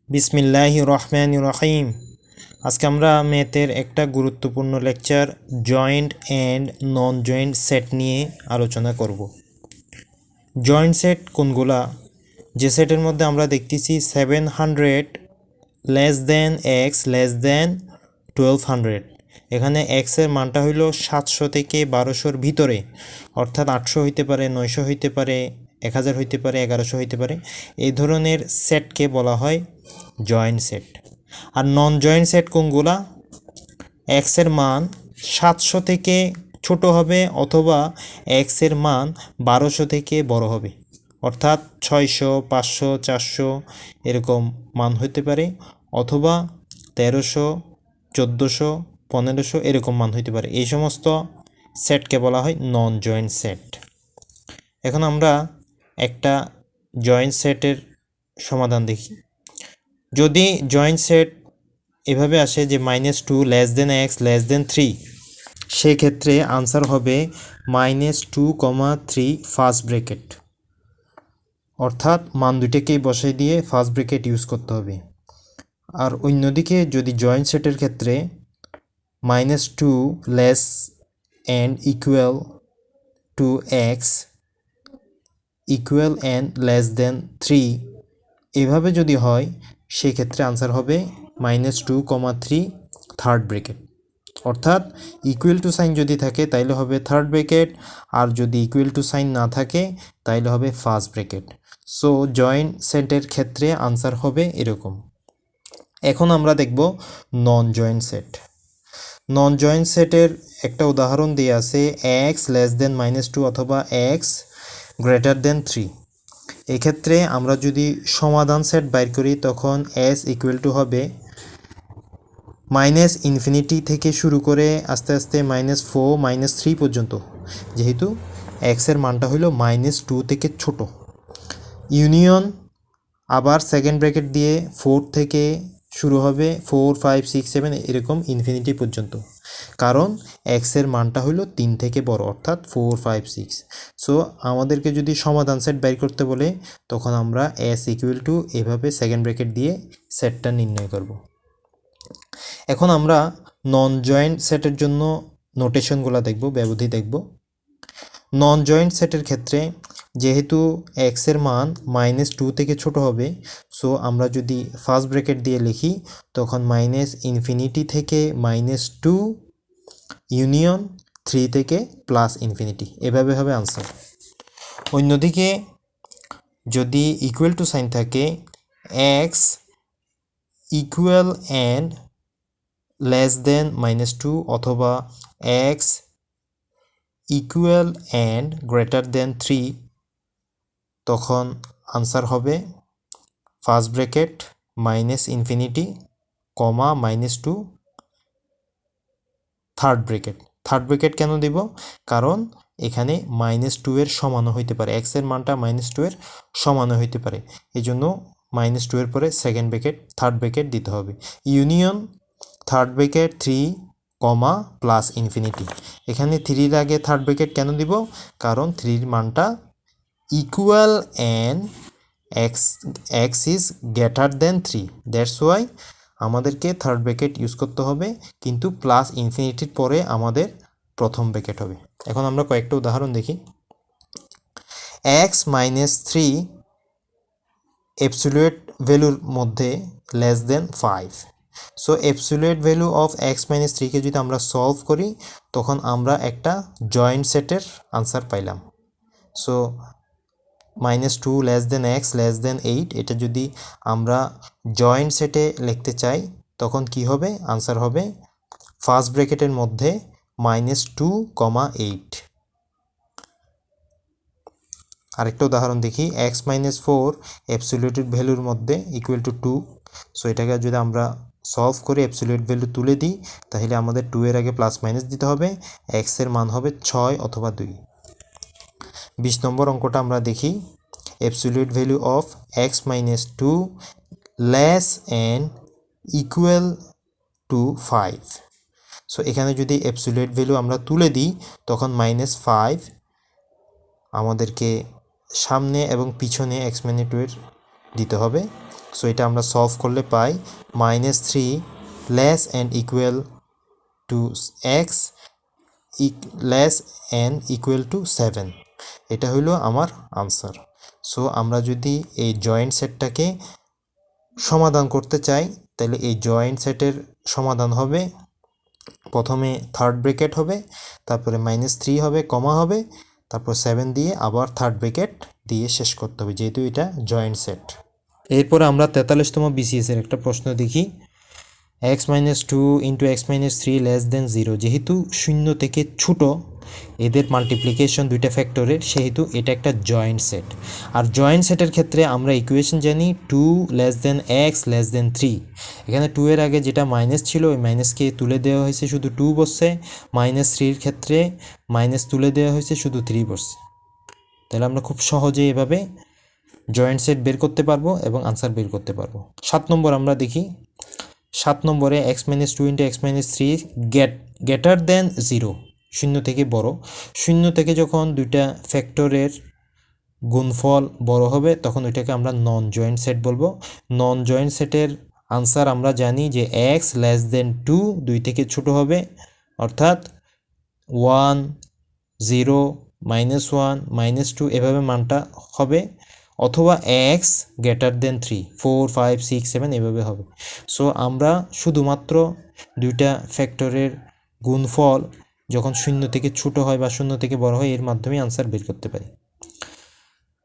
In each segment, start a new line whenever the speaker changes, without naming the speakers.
বিসমিল্লাহির রহমানির রহিম। আজকে আমরা ম্যাথের একটা গুরুত্বপূর্ণ lecture joint and non joint set নিয়ে আলোচনা করব। জয়েন্ট সেট কোনগুলা? যে সেটের মধ্যে আমরা দেখতেছি 700 লেস দেন এক্স লেস দেন 1200। এখানে এক্সের মানটা হইল 700 থেকে 1200-র ভিতরে, অর্থাৎ 800 হইতে পারে, 900 হইতে পারে, 1000 হইতে পারে, 1100 হইতে পারে। এই ধরনের সেটকে বলা হয় জয়েন্ট সেট। আর নন জয়েন্ট সেট কোনগুলা? এক্সের মান 700 থেকে ছোট হবে অথবা এক্সের মান 1200 থেকে বড় হবে, অর্থাৎ 600, 500, 400 এরকম মান হইতে পারে, অথবা 1300, 1400, 1500 এরকম মান হইতে পারে। এই সমস্ত সেটকে বলা হয় নন জয়েন্ট সেট। এখন আমরা একটা জয়েন্ট সেটের সমাধান দেখি। যদি জয়েন্ট সেট এভাবে আসে যে -2 লেস দেন এক্স লেস দেন 3, সেক্ষেত্রে আনসার হবে -2, 3 ফার্স্ট ব্র্যাকেট, অর্থাৎ মান দুইটাকেই বসাই দিয়ে ফার্স্ট ব্র্যাকেট ইউজ করতে হবে। আর অন্যদিকে যদি জয়েন্ট সেটের ক্ষেত্রে -2 less and equal to x equal and less than 3 এভাবে যদি হয়, সেক্ষেত্রে আনসার হবে -2, 3 থার্ড ব্র্যাকেট, অর্থাৎ ইকুয়াল টু সাইন যদি থাকে তাইলে হবে থার্ড ব্র্যাকেট, আর যদি ইকুয়াল টু সাইন না থাকে তাইলে হবে ফার্স্ট ব্র্যাকেট। সো জয়েন্ট সেটের ক্ষেত্রে আনসার হবে এরকম। এখন আমরা দেখব নন জয়েন্ট সেট। নন জয়েন্ট সেটের একটা উদাহরণ দিয়ে আছে এক্স লেস দেন -2 অথবা এক্স গ্রেটার দেন 3। এক্ষেত্রে আমরা যদি সমাধান সেট বাইর করি তখন এস ইকুয়াল টু হবে -ইনফিনিটি থেকে শুরু করে আস্তে আস্তে -4, -3 পর্যন্ত, যেহেতু এক্সের মানটা হইল -2 থেকে ছোট। ইউনিয়ন আবার সেকেন্ড ব্র্যাকেট দিয়ে 4 থেকে শুরু হবে, 4, 5, 6, 7 এরকম ইনফিনিটি পর্যন্ত, কারণ এক্সের মানটা হইল 3 থেকে বড়, অর্থাৎ 4, 5, 6। সো আমাদেরকে যদি সমাধান সেট বের করতে বলে তখন আমরা এস ইকুয়াল টু এভাবে সেকেন্ড ব্র্যাকেট দিয়ে সেটটা নির্ণয় করব। এখন আমরা নন জয়েন্ট সেটের জন্য নোটেশনগুলো দেখব, ব্যবধি দেখব। নন জয়েন্ট সেটের ক্ষেত্রে যেহেতু এক্সের মান -2 থেকে ছোট হবে, সো আমরা যদি ফার্স্ট ব্র্যাকেট দিয়ে লিখি তখন -ইনফিনিটি থেকে -2 ইউনিয়ন 3 থেকে +ইনফিনিটি, এভাবে হবে আনসার। অন্যদিকে যদি ইকুয়াল টু সাইন থাকে x equal and less than -2 অথবা x equal and greater than 3, তখন আনসার হবে first bracket -infinity, -2 third bracket. Third bracket কেন দিব? কারণ এখানে -2 এর সমানও হইতে পারে, এক্সের মানটা -2 এর সমানও হইতে পারে, এই জন্য -2 এর পরে সেকেন্ড ব্র্যাকেট থার্ড ব্র্যাকেট দিতে হবে। Union third bracket 3, +infinity. এখানে 3-র আগে থার্ড ব্র্যাকেট কেন দিব? কারণ 3-র মানটা equal and x is greater than 3, that's why আমাদেরকে থার্ড ব্র্যাকেট ইউজ করতে হবে, কিন্তু +ইনফিনিটির পরে আমাদের প্রথম ব্র্যাকেট হবে। এখন আমরা কয়েকটা উদাহরণ দেখি। এক্স -3 অ্যাবসলিউট ভ্যালুর মধ্যে less than 5। So absolute value of x -3কে যদি আমরা সলভ করি তখন আমরা একটা জয়েন্ট সেটের আনসার পাইলাম। So -2 less than x less দেন 8, এটা যদি আমরা জয়েন্ট সেটে লিখতে চাই তখন কি হবে? আনসার হবে ফার্স্ট ব্র্যাকেটের মধ্যে -2, 8। আরেকটা উদাহরণ দেখি। এক্স -4 অ্যাবসলিউট ভ্যালুর মধ্যে ইকুয়াল টু 2। সো এটাকে যদি আমরা সলভ করে অ্যাবসলিউট ভ্যালু তুলে দিই তাহলে আমাদের 2 এর আগে +- দিতে হবে, এক্সের মান হবে 6 অথবা 2। 20 নম্বর অঙ্কটা আমরা দেখি। Absolute value of x -2 less and equal to 5। So এখানে যদি অ্যাবসলিউট ভ্যালু আমরা তুলে দিই তখন -5 আমাদেরকে সামনে এবং পিছনে এক্স -2 এর দিতে হবে। সো এটা আমরা সলভ করলে পাই -3 less and equal to x less and equal to 7। এটা হইল আমার আনসার। সো আমরা যদি এই জয়েন্ট সেটটাকে সমাধান করতে চাই তাহলে এই জয়েন্ট সেটের সমাধান হবে, প্রথমে থার্ড ব্র্যাকেট হবে, তারপরে -3 হবে, কমা হবে, তারপর 7 দিয়ে আবার থার্ড ব্র্যাকেট দিয়ে শেষ করতে হবে, যেহেতু এটা জয়েন্ট সেট। এরপর আমরা 43তম বিসিএসের একটা প্রশ্ন দেখি। x-2 into x-3 less than 0, যেহেতু 0 থেকে ছোট এদের মাল্টিপ্লিকেশন দুইটা ফ্যাক্টরের, সেহেতু এটা একটা জয়েন্ট সেট। আর জয়েন্ট সেটের ক্ষেত্রে আমরা ইকুয়েশন জানি 2 less than x less than 3। এখানে 2 এর আগে যেটা মাইনাস ছিল ওই মাইনাসকে তুলে দেওয়া হয়েছে, শুধু 2 বসছে। -3 এর ক্ষেত্রে মাইনাস তুলে দেওয়া হয়েছে, শুধু 3 বসছে। তাহলে আমরা খুব সহজে এভাবে জয়েন্ট সেট বের করতে পারবো এবং আনসার বের করতে পারবো। 7 নম্বর আমরা দেখি। 7 নম্বরে x-2 into x-3 greater than 0, 0 থেকে বড়। 0 থেকে যখন দুইটা ফ্যাক্টরের গুণফল বড় হবে তখন ওইটাকে আমরা নন জয়েন্ট সেট বলবো। নন জয়েন্ট সেটের আনসার আমরা জানি যে x লেস দেন 2, 2 থেকে ছোট হবে, অর্থাৎ 1, 0, -1, -2 এভাবে মানটা হবে, অথবা x গ্রেটার দেন 3, 4, 5, 6, 7 এভাবে হবে। সো আমরা শুধুমাত্র দুইটা ফ্যাক্টরের গুণফল যখন 0 থেকে ছোট হয় বা 0 থেকে বড় হয় এর মাধ্যমে আনসার বের করতে পারি।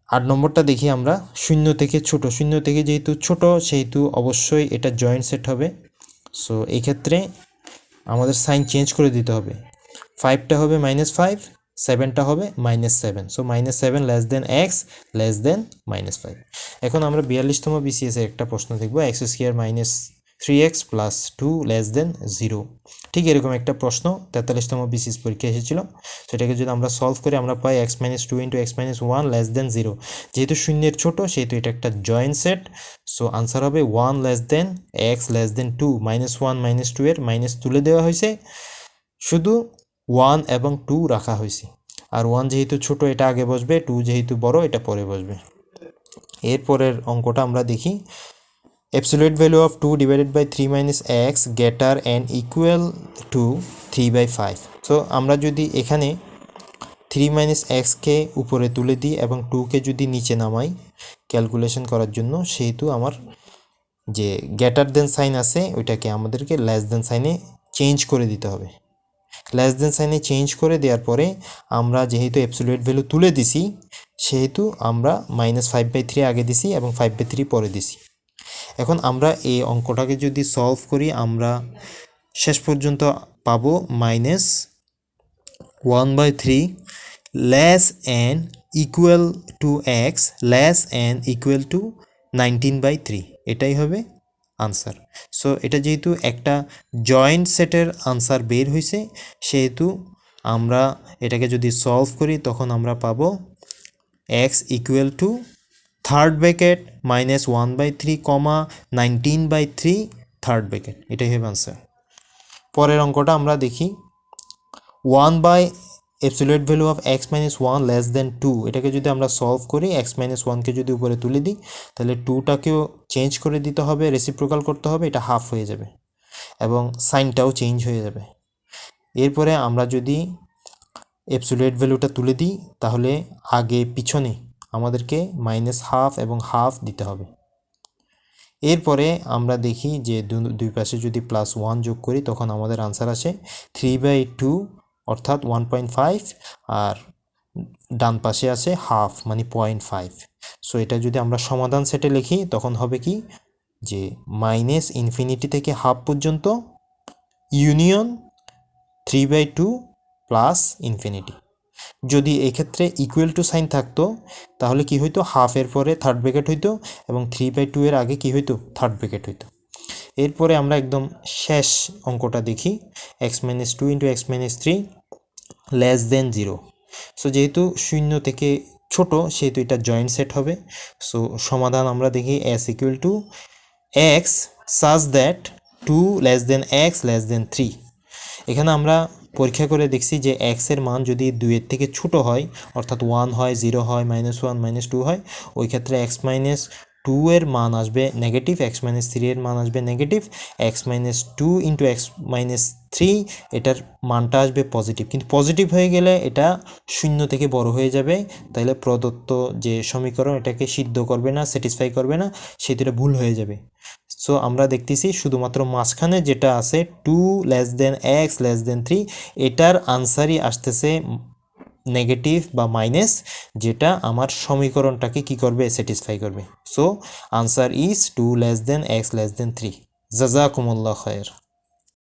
8 নম্বরটা দেখি আমরা। 0 থেকে ছোট, 0 থেকে যেহেতু ছোট সেহেতু অবশ্যই এটা জয়েন্ট সেট হবে। সো এই ক্ষেত্রে আমাদের সাইন চেঞ্জ করে দিতে হবে। 5টা হবে -5, 7টা হবে -7। So -7 less than x less than -5। এখন আমরা 42তম বিসিএস এর একটা প্রশ্ন দেখব। x² - 3x plus 2 less than 0। ঠিক এরকম একটা প্রশ্ন 43তম বিসিএস পরীক্ষা এসেছিল। সেটাকে যদি আমরা সলভ করি আমরা পাই x-2 ইন্টু x-1 লেস দেন 0। যেহেতু শূন্যের ছোট সেহেতু এটা একটা জয়েন্ট সেট। সো আনসার হবে 1 less than x less than 2। -1 -2 এর মাইনাস তুলে দেওয়া হয়েছে, শুধু 1 এবং 2 রাখা হয়েছে। আর 1 যেহেতু ছোট এটা আগে বসবে, 2 যেহেতু বড় এটা পরে বসবে। এরপরের অঙ্কটা আমরা দেখি। Absolute value of 2 divided by 3 minus x greater and equal to 3/5. So আমরা যদি এখানে 3 minus x কে উপরে তুলে দিই এবং 2 কে যদি নিচে নামাই ক্যালকুলেশন করার জন্য, সেহেতু আমার যে গ্রেটার দেন সাইন আছে ওইটাকে আমাদেরকে লেস দেন সাইনে চেঞ্জ করে দিতে হবে। লেস দেন সাইনে চেঞ্জ করে দেওয়ার পরে আমরা যেহেতু অ্যাবসলিউট ভ্যালু তুলে দিছি সেহেতু আমরা -5/3 আগে দিছি এবং 5/3 পরে দিছি। এখন আমরা এই অঙ্কটাকে যদি সলভ করি আমরা শেষ পর্যন্ত পাবো -1/3 less and equal to x less and equal to 19/3। এটাই হবে আনসার। সো এটা যেহেতু একটা জয়েন্ট সেটের আনসার বের হয়েছে সেহেতু আমরা এটাকে যদি সলভ করি তখন আমরা পাবো x equal to third bracket -1/3, 19/3 third bracket. এটাই হবে আনসার। পরের অঙ্কটা আমরা দেখি। 1 by absolute value of x-1 less than 2, এটাকে যদি আমরা সলভ করি x-1কে যদি উপরে তুলে দিই তাহলে 2টাকেও চেঞ্জ করে দিতে হবে, রেসিপ্রোকাল করতে হবে, এটা হাফ হয়ে যাবে এবং সাইনটাও চেঞ্জ হয়ে যাবে। এরপরে আমরা যদি অ্যাবসলিউট ভ্যালুটা তুলে দিই তাহলে আগে পিছনে আমাদেরকে -1/2 এবং হাফ দিতে হবে। এরপরে আমরা দেখি যে দুই পাশে যদি +1 যোগ করি তখন আমাদের আনসার আসে 3/2 অর্থাৎ 1.5, আর ডান পাশে আছে হাফ মানে 0.5। সো এটা যদি আমরা সমাধান সেটে লিখি তখন হবে কি যে -ইনফিনিটি থেকে হাফ পর্যন্ত ইউনিয়ন 3/2 প্লাস ইনফিনিটি। যদি এক্ষেত্রে ইকুয়াল টু সাইন থাকতো তাহলে কি হইতো, হাফের পরে থার্ড ব্র্যাকেট হইতো এবং 3/2 এর আগে কি হইতো, থার্ড ব্র্যাকেট হইতো। এরপরে আমরা একদম শেষ অঙ্কটা দেখি। x-2 into x-3 less than 0। So যেহেতু 0 থেকে ছোট সেহেতু এটা জয়েন্ট সেট হবে। সো সমাধান আমরা দেখি s equal to x such that 2 less than x less than 3। এখানে আমরা পরীক্ষা করে দেখছি যে x এর মান যদি 2 এর থেকে ছোট হয় অর্থাৎ 1 হয়, 0 হয়, -1, -2 হয়, ওই ক্ষেত্রে x টু এর মান আসবে নেগেটিভ, এক্স মাইনাস থ্রি এর মান আসবে negative, x minus two into x minus three এটার মানটা আসবে পজিটিভ, কিন্তু পজিটিভ হয়ে গেলে এটা শূন্য থেকে বড় হয়ে যাবে, তাহলে প্রদত্ত যে সমীকরণ এটাকে সিদ্ধ করবে না, স্যাটিসফাই করবে না, সেটা ভুল হয়ে যাবে। সো আমরা দেখতেছি শুধুমাত্র মাঝখানে যেটা আছে two less than x less than three, এটার আনসারই আসতেছে নেগেটিভ বা মাইনাস, যেটা আমার সমীকরণটাকে কি করবে, স্যাটিসফাই করবে। So answer is two less than x less than three. জাজাকুমুল্লাহ খায়ের।